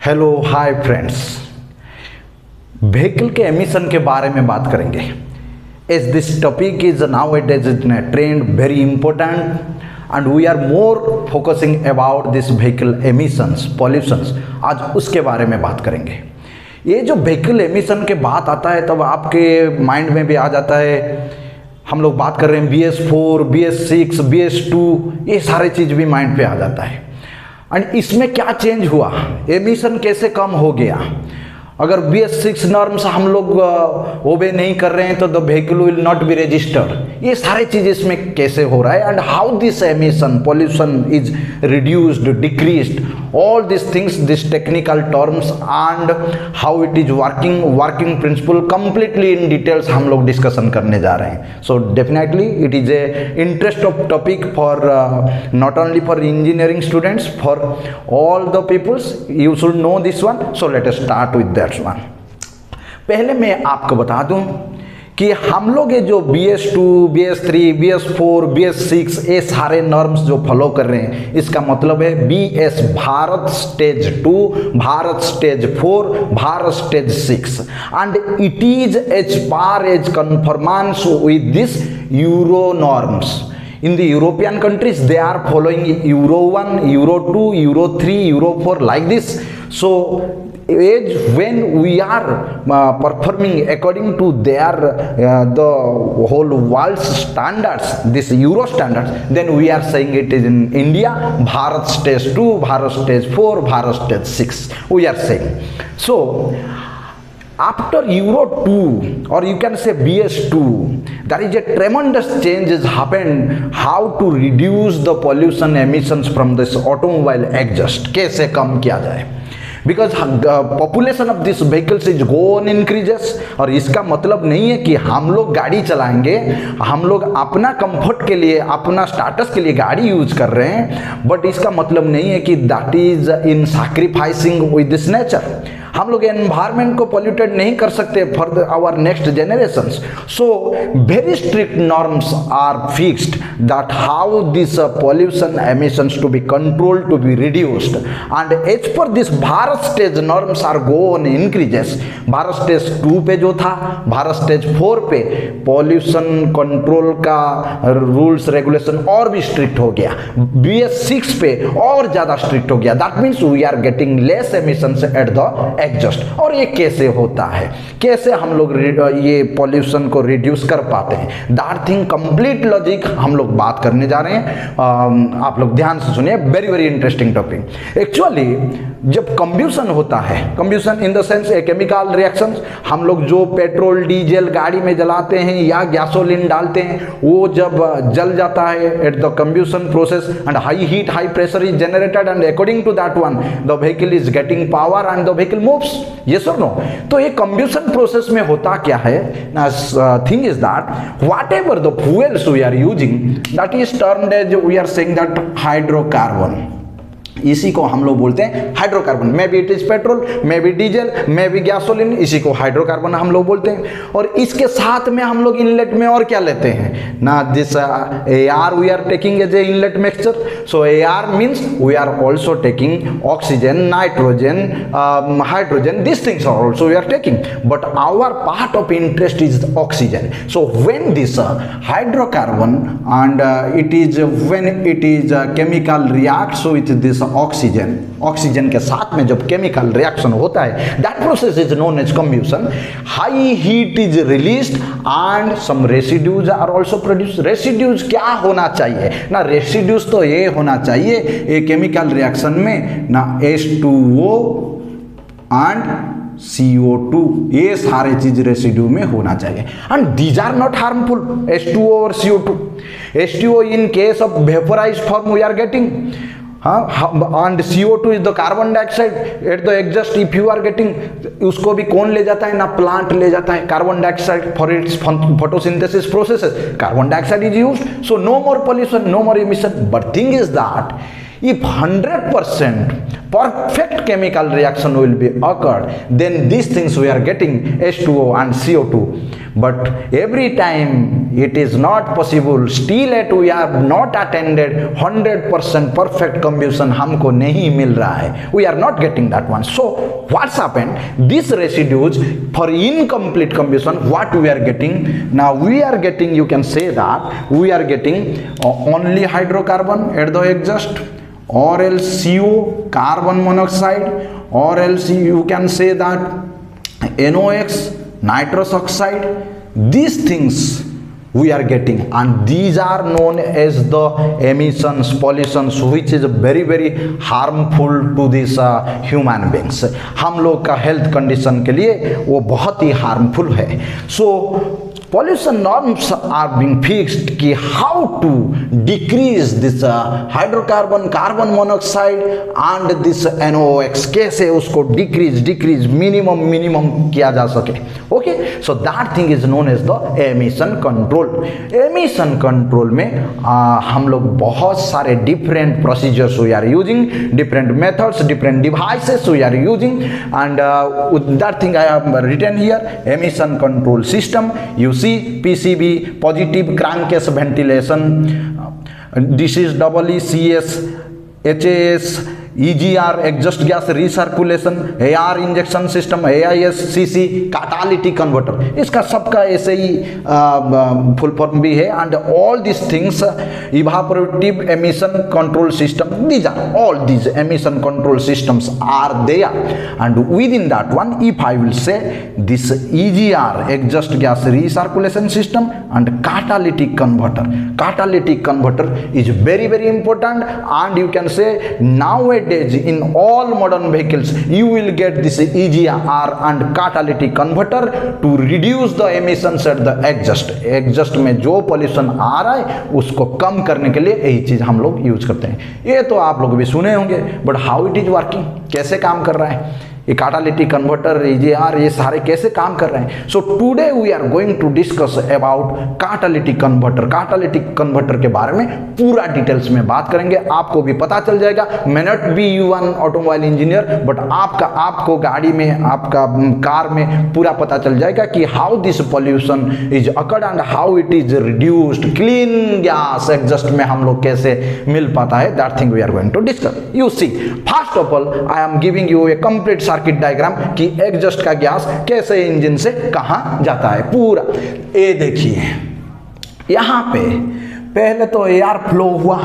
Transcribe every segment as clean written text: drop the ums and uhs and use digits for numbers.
Hello hi friends, vehicle के emission के बारे में बात करेंगे। As this topic is now it is in trend very important and we are more focusing about this vehicle emissions pollutions. आज उसके बारे में बात करेंगे। ये जो व्हीकल एमिशन के बात आता है तब आपके माइंड में भी आ जाता है, हम लोग बात कर रहे हैं BS4, BS6, BS2, ये सारे चीज़ भी माइंड पे आ जाता है। एंड इसमें क्या चेंज हुआ, एमिशन कैसे कम हो गया। अगर BS6 नॉर्म्स हम लोग ओबे नहीं कर रहे हैं तो the vehicle will not be registered. ये सारे चीज़ इसमें कैसे हो रहा है and how this emission pollution is reduced, decreased, all these things, this technical terms and how it is working principle completely in details हम लोग डिस्कशन करने जा रहे हैं। So definitely it is a interest of topic for not only for engineering students, for all the peoples you should know this one. So let us start with that one. पहले मैं आपको बता दूं कि हम लोग ये जो BS2, BS3, BS4, BS6 ये सारे नॉर्म्स जो फॉलो कर रहे हैं, इसका मतलब है BS Bharat stage 2, Bharat stage 4, Bharat stage 6 and it is as per as conformance with this Euro norms. In the European countries, they are following Euro 1, Euro 2, Euro 3, Euro 4 like this. So, when we are performing according to their the whole world's standards, this Euro standards, then we are saying it is in India, Bharat stage 2, Bharat stage 4, Bharat stage 6. We are saying. So, after Euro 2 or you can say BS2, there is a tremendous change has happened how to reduce the pollution emissions from this automobile exhaust. कैसे कम किया जाए, because population of this vehicles is go on increases. और इसका मतलब नहीं है कि हम लोग गाड़ी चलाएंगे, हम लोग अपना कंफर्ट के लिए, अपना स्टेटस के लिए गाड़ी यूज कर रहे हैं, बट इसका मतलब नहीं है कि that is in sacrificing with this nature. हम लोग एनवायरमेंट को पॉल्यूटेड नहीं कर सकते for our next generations. So very strict norms are fixed that how this pollution emissions to be control, to be reduced and as per this Bharat stage norms are go on increases. Bharat stage 2 पे जो था, Bharat stage 4 पे pollution control का rules regulation और भी strict हो गया, BS6 पे और ज्यादा स्ट्रिक्ट हो गया। That means we are getting less emissions at the exhaust. और ये कैसे होता है, कैसे हम लोग ये पॉल्यूशन को रिड्यूस कर पाते हैं, दैट थिंग कंप्लीट लॉजिक हम लोग बात करने जा रहे हैं। आप लोग ध्यान से सुनिए, very very interesting topic. Actually जब कंब्यूशन होता है, combustion in the sense a chemical reaction, हम लोग जो पेट्रोल डीजल गाड़ी में जलाते हैं या गैसोलीन डालते हैं, वो जब जल जाता है at the combustion process and high heat high pressure is generated and according to that one the vehicle is getting power and the vehicle moves. Yes और नो? तो ये कंब्यूशन प्रोसेस में होता क्या है, thing is that whatever the fuels we are using, that is termed as, we are saying that hydrocarbon. इसी को हम लोग बोलते हैं hydrocarbon. Maybe it is petrol, may be diesel, may be gasoline, इसी को hydrocarbon हम लोग बोलते हैं। और इसके साथ में हम लोग इनलेट में और क्या लेते हैं ना, this AR we are taking as a inlet mixture. So AR means we are also taking oxygen, nitrogen, hydrogen, this things are also we are taking, but our part of interest is oxygen. So when this hydrocarbon and it is when it is chemical reacts with this oxygen के साथ में जब chemical reaction होता है, that process is known as combustion. High heat is released and some residues are also produced. Residues क्या होना चाहिए ना, रेसिड्यूज तो ये होना चाहिए ये केमिकल रिएक्शन में ना, H2O एंड CO2, ये सारे चीज रेसिड्यू में होना चाहिए and these are not harmful, H2O और CO2। H2O in case of vaporized form we are getting, and CO2 is the carbon dioxide at the exhaust if you are getting। उसको भी कौन ले जाता है ना, प्लांट ले जाता है carbon dioxide for its photosynthesis processes. Carbon dioxide is used, so no more pollution, no more emission. But thing is that If 100% perfect chemical reaction will be occurred, then these things we are getting H2O and CO2. But every time it is not possible, still yet we have not attended 100% perfect combustion, हमको नहीं मिल रहा है, we are not getting that one. So what's happened? These residues for incomplete combustion, what we are getting? Now we are getting, you can say that we are getting only hydrocarbon at the exhaust, or else CO, carbon monoxide, or else you can say that NOx, nitrous oxide. These things we are getting, and these are known as the emissions, pollutions, which is very very harmful to this human beings. हम लोग का health condition के लिए वो बहुत ही harmful है. सो pollution norms are being fixed कि how to decrease this hydrocarbon, carbon monoxide and this NOx, कैसे उसको decrease minimum किया जा सके. Okay, so that thing is known as the emission control. Emission control में हम लोग बहुत सारे different procedures we are using, different methods, different devices we are using, and that thing I have written here, emission control system. You see PCV, positive crankcase ventilation, this is EECS, HAS, EGR, exhaust gas recirculation, AR injection system, AISCC, catalytic converter. इसका सबका ऐसे ही full form भी है. And all these things, evaporative emission control system, these are all these emission control systems are there. And within that one, if I will say this EGR, exhaust gas recirculation system, and catalytic converter is very very important. And you can say nowadays in all modern vehicles you will get this EGR and catalytic converter to reduce the emissions at the exhaust में जो pollution आ रहा है उसको कम करने के लिए यही चीज हम लोग यूज करते हैं. ये तो आप लोग भी सुने होंगे, but how it is working, कैसे काम कर रहा है ये कैटालिटिक कन्वर्टर, EGR, ये सारे कैसे काम कर रहे हैं. So today we are going to discuss about catalytic converter के बारे में पूरा डिटेल्स में बात करेंगे. आपको भी पता चल जाएगा, may not be you an automobile engineer, but आपको गाड़ी में, आपका कार में पूरा पता चल जाएगा कि how this pollution is occurred and how it is reduced. Clean gas exhaust में हम लोग कैसे मिल पाता है, that thing we are going to discuss. You see, first of all I am giving you a complete circuit diagram कि exhaust का gas कैसे इंजन से कहां जाता है पूरा. ये देखिए यहां पे पहले तो एयर फ्लो हुआ.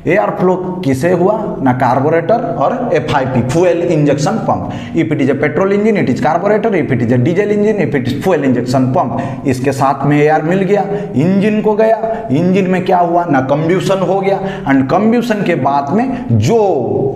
एयर फ्लो किसे हुआ ना, कार्बोरेटर और FIP, fuel injection pump. If it is a petrol engine it is carburettor, if it is a diesel engine if it is fuel injection pump. इसके साथ में एयर मिल गया, engine को गया, इंजन में क्या हुआ ना, कंब्यूशन हो गया. एंड कंब्यूशन के बाद में जो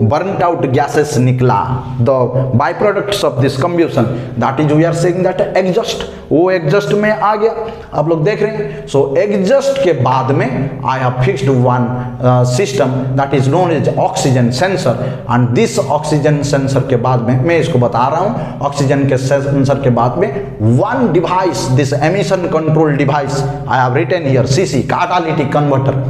बर्नड आउट गैसेस निकला, the by products of this combustion, that is we are saying that exhaust. वो एग्जॉस्ट में आ गया, आप लोग देख रहे हैं. सो एग्जॉस्ट के बाद में I have fixed one system that is known as oxygen sensor. And this oxygen sensor के बाद में मैं इसको बता रहा हूं, ऑक्सीजन के सेंसर के बाद में one device, this emission control device I have written here, CC, catalytic converter.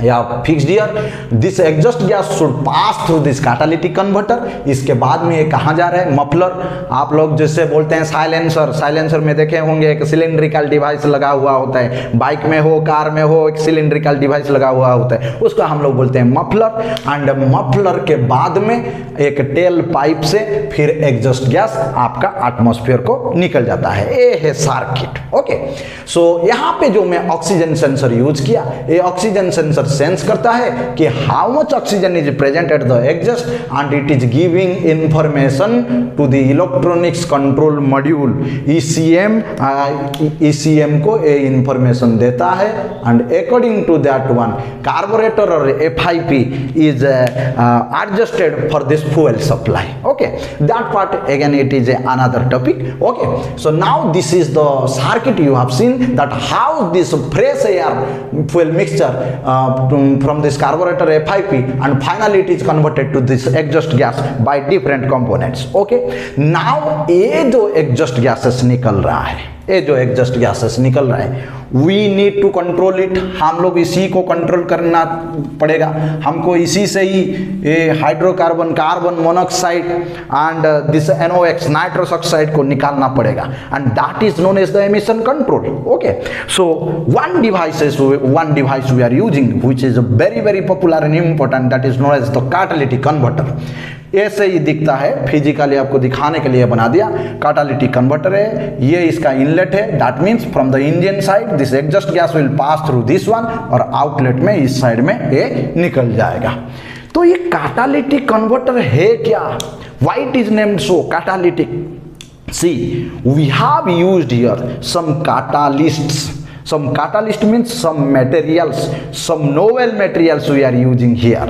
या fixed here, this exhaust gas should pass through this catalytic converter. इसके बाद में ये कहाँ जा रहा है, मफलर. आप लोग जिससे बोलते हैं साइलेंसर, साइलेंसर में देखे होंगे एक सिलिंड्रिकल डिवाइस लगा हुआ होता है, बाइक में हो, कार में हो, एक सिलिंड्रिकल डिवाइस लगा हुआ होता है, उसको हम लोग बोलते हैं मफलर. एंड मफलर के बाद में एक टेल पाइप से फिर एग्जॉस्ट गैस आपका एटमॉस्फेयर को निकल जाता है. ये है सर्किट. ओके, सो यहाँ पे जो मैं ऑक्सीजन सेंसर यूज किया, ये ऑक्सीजन सेंसर सेंस करता है कि how much oxygen is present at the exhaust and it is giving information to the electronics control module ECM को ये इंफॉर्मेशन देता है. And according to that one carburettor और FIP is adjusted for this fuel supply. Okay, that part again it is another topic. Okay, so now this is the circuit. You have seen that how this fresh air fuel mixture from this carburetor FIP and finally it is converted to this exhaust gas by different components. Okay, now ये जो exhaust gases निकल रहा है, ये जो exhaust gases निकल रहा है, we need to control it, हम लोग इसी को कंट्रोल करना पड़ेगा, हमको इसी से ही ये hydrocarbon, carbon monoxide and this NOx nitrous oxide को निकालना पड़ेगा, and that is known as the emission control. Okay, so one device we are using which is very very popular and important, that is known as the catalytic converter. ऐसे ही दिखता है, physically आपको दिखाने के लिए बना दिया. कैटालिटिक कन्वर्टर है, ये इसका इनलेट है, that means from the engine side this exhaust gas will pass through this one, और आउटलेट में इस साइड में ये निकल जाएगा. तो ये कैटालिटिक कन्वर्टर है क्या? Why it is named so catalytic? See, we have used here some catalysts. Some catalyst means some materials, some novel materials we are using here,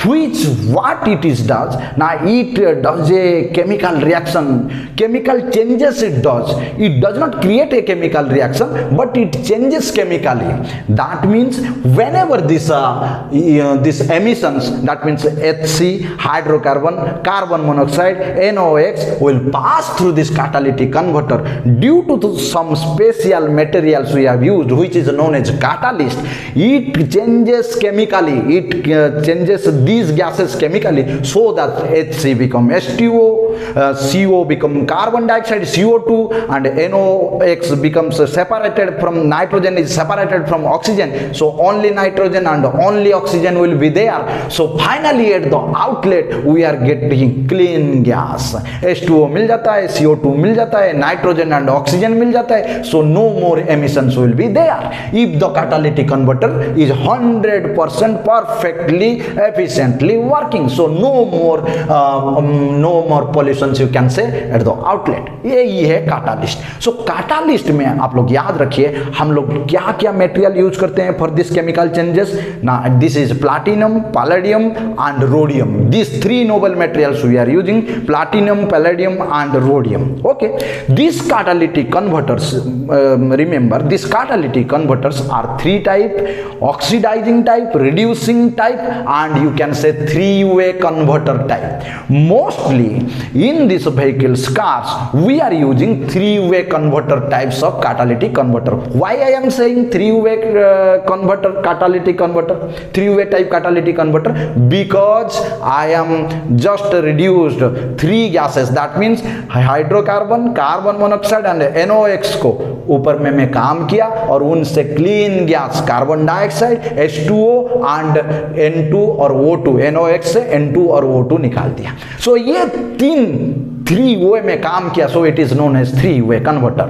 which what it is does. Now it does a chemical reaction, chemical changes it does. It does not create a chemical reaction, but it changes chemically. That means whenever this emissions, that means HC, hydrocarbon, carbon monoxide, NOx will pass through this catalytic converter. Due to some special materials we have used, which is known as catalyst, it changes chemically, it changes these gases chemically, so that HC become H2O, CO become carbon dioxide, CO2, and NOx becomes separated from nitrogen, is separated from oxygen, so only nitrogen and only oxygen will be there. So finally at the outlet we are getting clean gas, H2O मिल जाता है, CO2 मिल जाता है, nitrogen and oxygen मिल जाता है, so no more emissions will be there if the catalytic converter is 100% perfectly efficiently working. So no more pollutions you can say at the outlet. यही है catalyst. So catalyst में आप लोग याद रखिए हम लोग क्या क्या मटेरियल यूज करते हैं for this chemical changes. Now this is platinum, palladium and rhodium. These three noble materials we are using: platinum, palladium and rhodium. Okay, these catalytic converters, remember these catalytic converters are three type: oxidizing type, reducing type, and you can say three-way converter type. Mostly in this vehicles, cars, we are using three-way converter types of catalytic converter. Why I am saying three-way converter, catalytic converter, three-way type catalytic converter? Because I am just reduced three gases, that means hydrocarbon, carbon monoxide and NOx को ऊपर में मैं काम किया और उनसे clean gas carbon dioxide, H2O and N2 और O2, NOx से N2 और O2 निकाल दिया. सो ये थ्री वे में काम किया, so it is known as three way converter.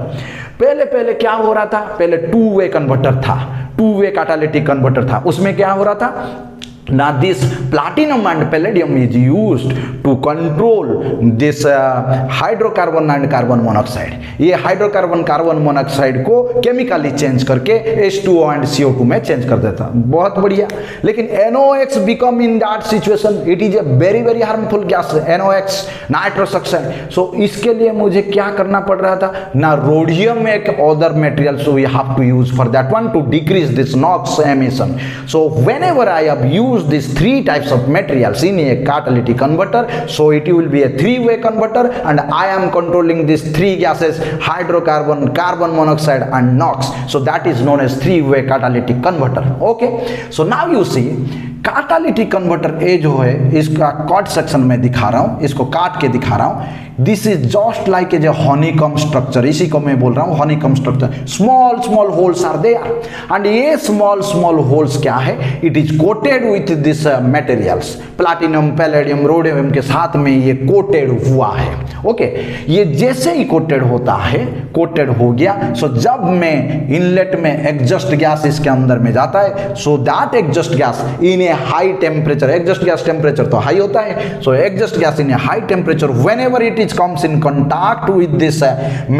पहले क्या हो रहा था? पहले टू वे कन्वर्टर था, टू वे कैटालिटिक कन्वर्टर था. उसमें क्या हो रहा था? Now this platinum and palladium is used to control this hydrocarbon and carbon monoxide. ये हाइड्रोकार्बन कार्बन मोनोऑक्साइड को केमिकली चेंज करके H2O and CO2 में चेंज कर देता. बहुत बढ़िया. लेकिन NOx become in that situation, it is a very very harmful gas, NOx, nitrous oxide. So इसके लिए मुझे क्या करना पड़ रहा था? ना रोडियम एक other material, so we have to use for that one to decrease this NOx emission. So whenever I have used these three types of materials in a catalytic converter, so it will be a three-way converter, and I am controlling these three gases: hydrocarbon, carbon monoxide and NOx. So that is known as three-way catalytic converter. Okay, so now you see catalytic converter ये जो है इसका cut section में दिखा रहा हूँ, इसको काट के दिखा रहा हूँ. This is just like a honeycomb structure, इसी को मैं बोल रहा हूँ honeycomb structure. Small holes are there, and ये स्मॉल होल्स क्या है? It is coated with this materials, platinum, palladium, rhodium के साथ में ये कोटेड हुआ है. ओके, ये जैसे ही कोटेड होता है, कोटेड हो गया, सो जब मैं इनलेट में एग्जॉस्ट गैस इसके अंदर में जाता है, so that exhaust gas in a high temperature, exhaust gas temperature तो हाई होता है, so exhaust gas in a high temperature, whenever it is comes in contact with this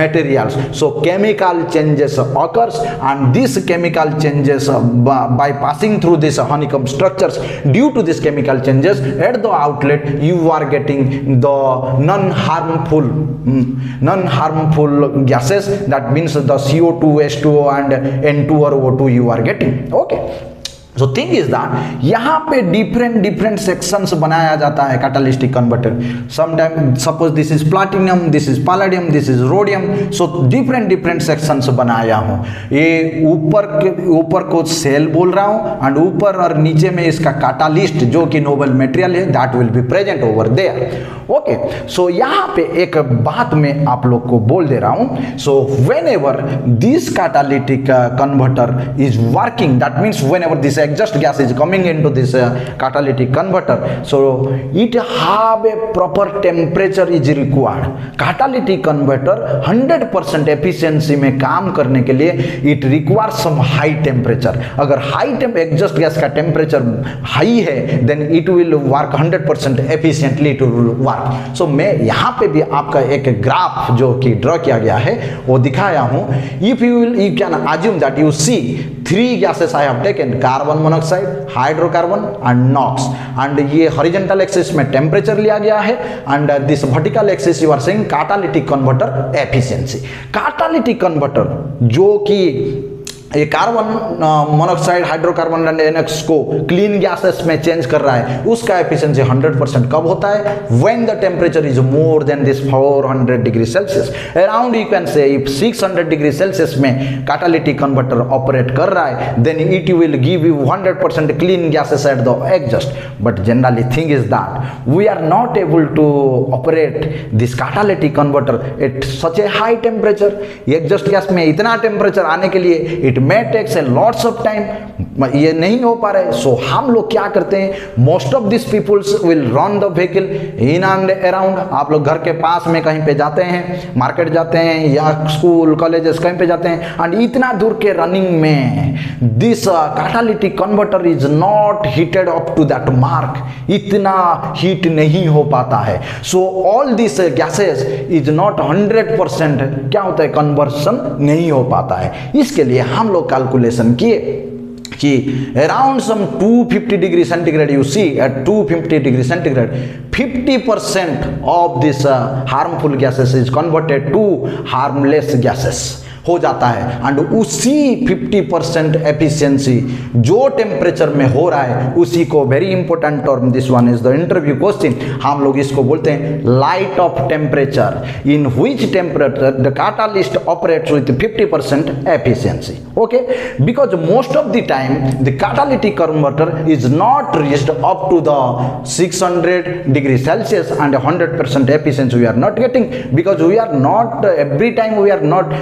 materials, so chemical changes occurs, and these chemical changes by passing through this honeycomb structures, due to this chemical changes at the outlet you are getting the non-harmful gases, that means the CO2, H2O and N2 or O2 you are getting. Okay, so thing is that यहाँ पे different sections बनाया जाता है catalytic converter. Sometime suppose this is platinum, this is palladium, this is rhodium. So different sections बनाया हूँ। ये ऊपर को सेल बोल रहा हूँ एंड ऊपर और नीचे में इसका कैटालिस्ट जो कि नोबल मटेरियल है that will be present over there. Okay, so यहाँ पे एक बात मैं आप लोग को बोल दे रहा हूँ। So when ever this catalytic converter is working, that means when ever this exhaust gas is coming into this catalytic converter, so it have a proper temperature is required. Catalytic converter 100% efficiency में काम करने के लिए it requires some high temperature. अगर high exhaust gas का temperature high है then it will work 100% efficiently to work. So मैं यहाँ पे भी आपका एक ग्राफ जो कि ड्रॉ किया गया है वो दिखाया हूँ। If you can assume that you see three gases I have taken, carbon monoxide, hydrocarbon and NOx, and ये हॉरिजॉन्टल एक्सिस में टेम्परेचर लिया गया है and this vertical axis you are seeing catalytic converter efficiency. Catalytic converter जो कि ये carbon monoxide, hydrocarbon and NX को clean gases में चेंज कर रहा है, उसका एफिशिएंसी 100% कब होता है? When the temperature is more than this 400 degree Celsius. Around you can say if 600 degree Celsius में कैटालिटिक कन्वर्टर ऑपरेट कर रहा है then it will give you 100% clean gases at the exhaust. But generally thing is that we are not able to operate this catalytic converter at such a high temperature. Exhaust gas में इतना temperature आने के लिए it may takes a lots of time, ये नहीं हो पा रहे। सो हम लोग क्या करते हैं, most of this peoples will run the vehicle in and around. आप लोग घर के पास में कहीं पे जाते हैं, मार्केट जाते हैं या स्कूल कॉलेजेस कहीं पे जाते हैं एंड इतना दूर के रनिंग में this catalytic converter is not heated up to that mark, इतना हीट नहीं हो पाता है। So all this gases is not 100% क्या होता है, कन्वर्सन नहीं हो पाता है। इसके लिए हम लोग कैलकुलेशन किए कि around some 250 degree centigrade you see at 250 degree centigrade 50% of this harmful gases is converted to harmless gases हो जाता है एंड उसी 50% एफिशिएंसी जो टेम्परेचर में हो रहा है उसी को, very important term this one is the interview question, हम लोग इसको बोलते हैं light off temperature in which temperature the catalyst operates with 50% efficiency. Okay, because most of the time the catalytic converter is not reached up to the 600 degree Celsius and 100% efficiency we are not getting because we are not every time we are not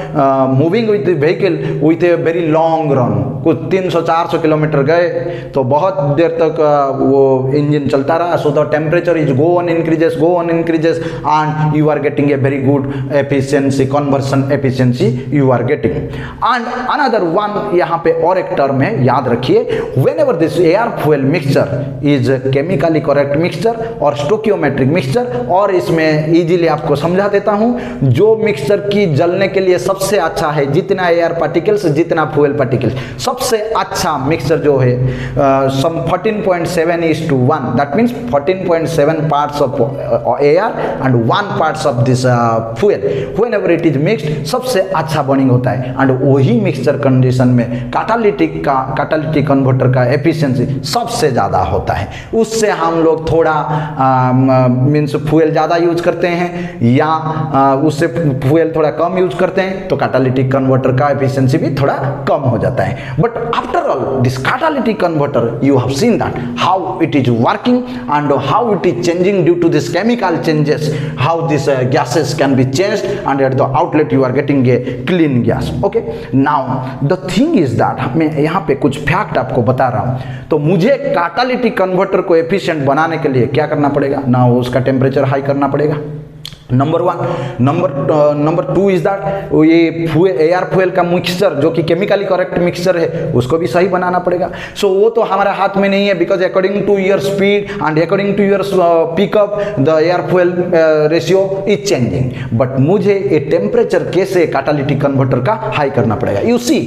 moving with the vehicle with a very long run. कुछ 300-400 kilometre गए तो बहुत देर तक वो engine चलता रहा। So the temperature is go on increases and you are getting a very good efficiency, conversion efficiency you are getting. And another one यहाँ पे और एक टर्म है, याद रखिए, whenever this air fuel mixture is chemically correct mixture और stoichiometric mixture, और इसमें इजीली आपको समझा देता हूँ, जो मिक्सचर की जलने के लिए सबसे अच्छा है, जितना एयर पार्टिकल्स जितना फ्यूल पार्टिकल्स, सबसे अच्छा मिक्सचर जो है सम 14.7:1, that means 14.7 parts of air and 1 parts of this fuel, whenever it is mixed सबसे अच्छा बर्निंग होता है। एंड वही मिक्सचर कंडीशन में कैटालिटिक कन्वर्टर का एफिशिएंसी सबसे ज़्यादा होता है। उससे हम लोग थोड़ा मीन्स फ्यूल ज़्यादा यूज करते हैं या उससे फ्यूल थोड़ा कम यूज करते हैं तो कैटालिटिक कन्वर्टर का एफिशिएंसी भी थोड़ा कम हो जाता है। But after all this catalytic converter you have seen that how it is working and how it is changing due to this chemical changes, how this gases can be changed and at the outlet you are getting a clean gas. Okay, now the thing is that मैं यहाँ पे कुछ fact आपको बता रहा हूँ। तो मुझे कैटालिटिक कन्वर्टर को एफिशिएंट बनाने के लिए क्या करना पड़ेगा ना, उसका टेम्परेचर हाई करना पड़ेगा, नंबर 1। नंबर 2 इज दैट ये एयर फ्यूल का मिक्सचर जो कि केमिकली करेक्ट मिक्सचर है उसको भी सही बनाना पड़ेगा। सो वो तो हमारे हाथ में नहीं है because according to your speed and according to your pickup the air fuel ratio is changing. But मुझे ये टेम्परेचर कैसे कैटालिटिक कन्वर्टर का हाई करना पड़ेगा। You see,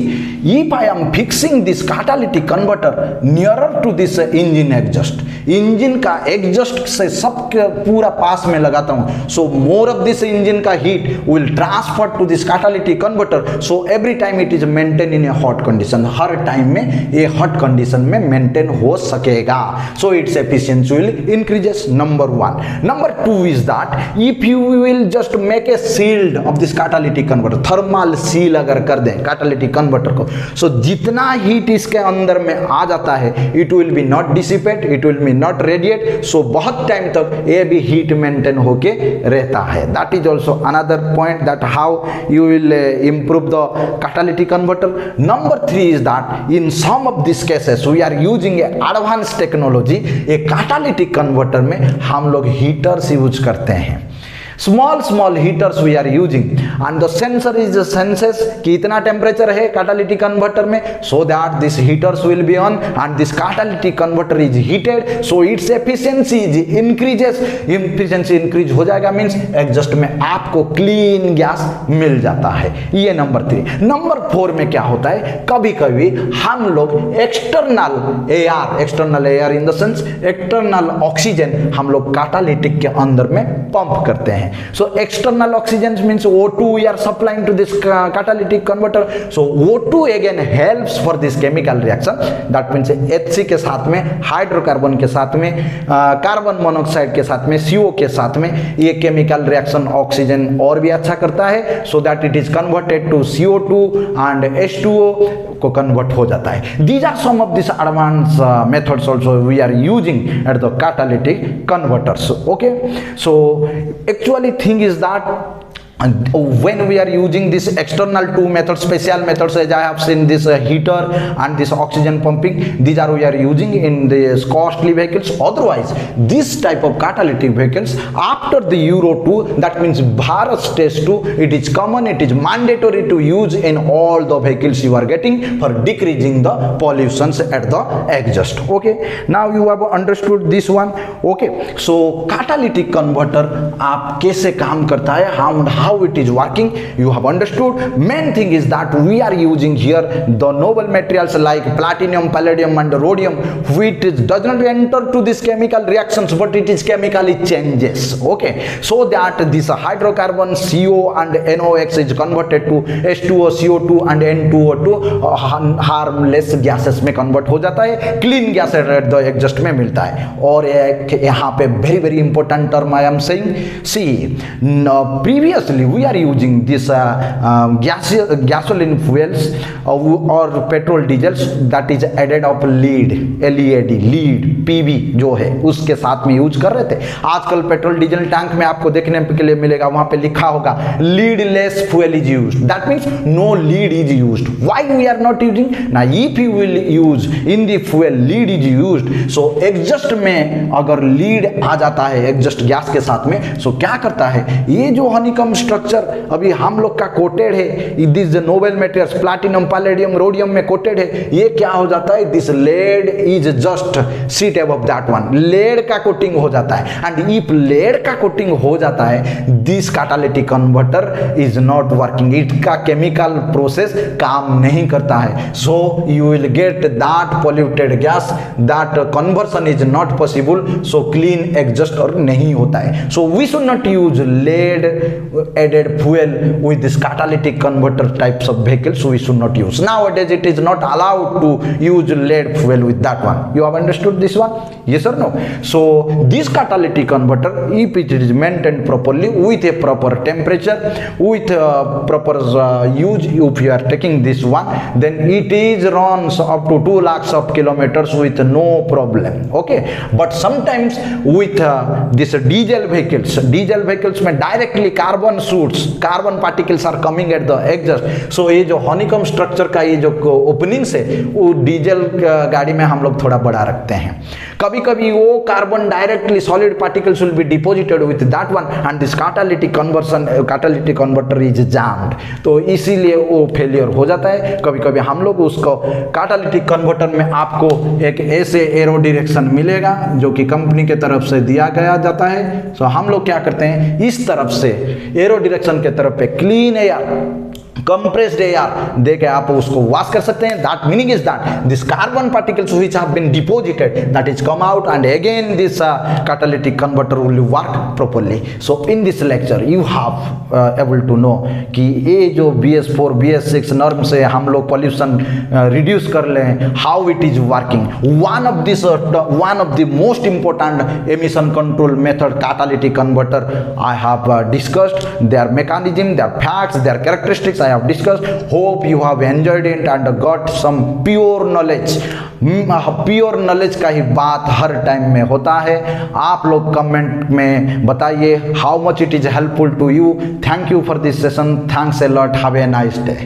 if I am fixing this catalytic converter nearer to this engine exhaust, engine का exhaust से सबके पूरा पास में लगाता हूँ, so more of this engine का heat will transfer to this catalytic converter, so every time it is maintained in a hot condition, her time में ये hot condition में maintain हो सकेगा, so its efficiency will increases. Number 1. Number 2 is that if you will just make a shield of this catalytic converter, thermal seal अगर कर दें catalytic converter को, so जितना heat इसके अंदर में आ जाता है it will be not dissipate, it will be not radiate, so बहुत टाइम तक ये भी heat maintain होके रहता है. That is also another point that how you will improve the catalytic converter. Number 3 is that in some of these cases we are using a advanced technology. एक catalytic converter में हम लोग heaters use करते हैं, small heaters we are using, and the sensor is the senses कि इतना temperature है catalytic converter में, so that this heaters will be on and this catalytic converter is heated, so its efficiency increases. efficiency increase हो जाएगा means exhaust में आपको clean gas मिल जाता है. ये नंबर 3. नंबर 4 में क्या होता है, कभी कभी हम लोग external air in the sense external oxygen हम लोग catalytic के अंदर में पंप करते हैं. So external oxygen means O2 we are supplying to this catalytic converter. So O2 again helps for this chemical reaction. That means HC के साथ में, हाइड्रोकार्बन के साथ में, कार्बन मोनोक्साइड के साथ में, CO के साथ में ये केमिकल रिएक्शन ऑक्सीजन और भी अच्छा करता है, so that it is converted to CO2 and H2O को कन्वर्ट हो जाता है. These are some of these advanced methods also we are using at the catalytic converters. Okay, so actually thing is that when we are using this external two methods, special methods as I have seen, this heater and this oxygen pumping, these are we are using in these costly vehicles. Otherwise this type of catalytic vehicles after the Euro 2, that means Bharat stage 2, it is common, it is mandatory to use in all the vehicles you are getting for decreasing the pollutions at the exhaust. Okay, now you have understood this one. Okay, so catalytic converter आप कैसे काम करता है, how it is working, you have understood. Main thing is that we are using here the noble materials like platinum, palladium and rhodium, which does not enter to this chemical reactions, but it is chemically changes. Okay, so that this hydrocarbon CO and NOx is converted to H2O, CO2 and N2O2 harmless gases में convert हो जाता है, clean gas at the exhaust में मिलता है. और यहाँ पे very important term I am saying, see previously we are using this gasoline fuels or petrol diesels that is added of lead, lead PB जो है उसके साथ में यूज कर रहे थे. आजकल पेट्रोल डीजल टैंक में आपको देखने के लिए मिलेगा, वहां पे लिखा होगा lead less fuel is used, that means no lead is used. Why we are not using? Now if you will use in the fuel lead is used, so exhaust में अगर lead आ जाता है exhaust गैस के साथ में, so क्या करता है, ये जो हनीकम स्ट्रक्चर अभी हम लोग का कोटेड है, this noble materials platinum, palladium, rhodium में कोटेड है, ये क्या हो जाता है, this lead is just seat above that one, lead का कोटिंग हो जाता है. एंड इफ लेड का कोटिंग हो जाता है, this catalytic converter is not working, इसका केमिकल प्रोसेस काम नहीं करता है. So you will get that polluted gas, that conversion is not possible, so clean exhaust और नहीं होता है. So we should not use lead added fuel with this catalytic converter types of vehicles, so we should not use. Nowadays it is not allowed to use lead fuel with that one. You have understood this one? Yes or no? So this catalytic converter, if it is maintained properly with a proper temperature, with proper use, if you are taking this one, then it is runs up to 2 lakhs of kilometers with no problem. Okay, but sometimes with this diesel vehicles में directly carbon shoots, carbon particles are coming at the exhaust. So ये जो हनीकम structure का ये जो openings है वो diesel गाड़ी में हम लोग थोड़ा बड़ा रखते हैं. कभी कभी वो carbon directly solid particles will be deposited with that one and this catalytic converter is jammed, तो इसीलिए वो फेलियर हो जाता है. कभी कभी हम लोग उसको कैटालिटिक कन्वर्टर में आपको एक ऐसे एरो डायरेक्शन मिलेगा जो कि कंपनी के तरफ से दिया गया जाता है. सो हम लोग क्या करते हैं, इस तरफ से एरो डायरेक्शन के तरफ पे क्लीन एयर compressed air दे के आप उसको वॉश कर सकते हैं. That meaning is that this carbon particles which have been deposited, that is come out, and again this catalytic converter will work properly. So in this lecture you have able to know कि ये जो BS4 BS6 norm से हम लोग pollution reduce कर लें, how it is working. one of the most important emission control method, catalytic converter, I have discussed their mechanism, their facts, their characteristics I have discussed. Hope you have enjoyed it and got some pure knowledge. Pure knowledge का ही बात हर time में होता है. आप लोग comment में बताइए how much it is helpful to you. Thank you for this session. Thanks a lot. Have a nice day.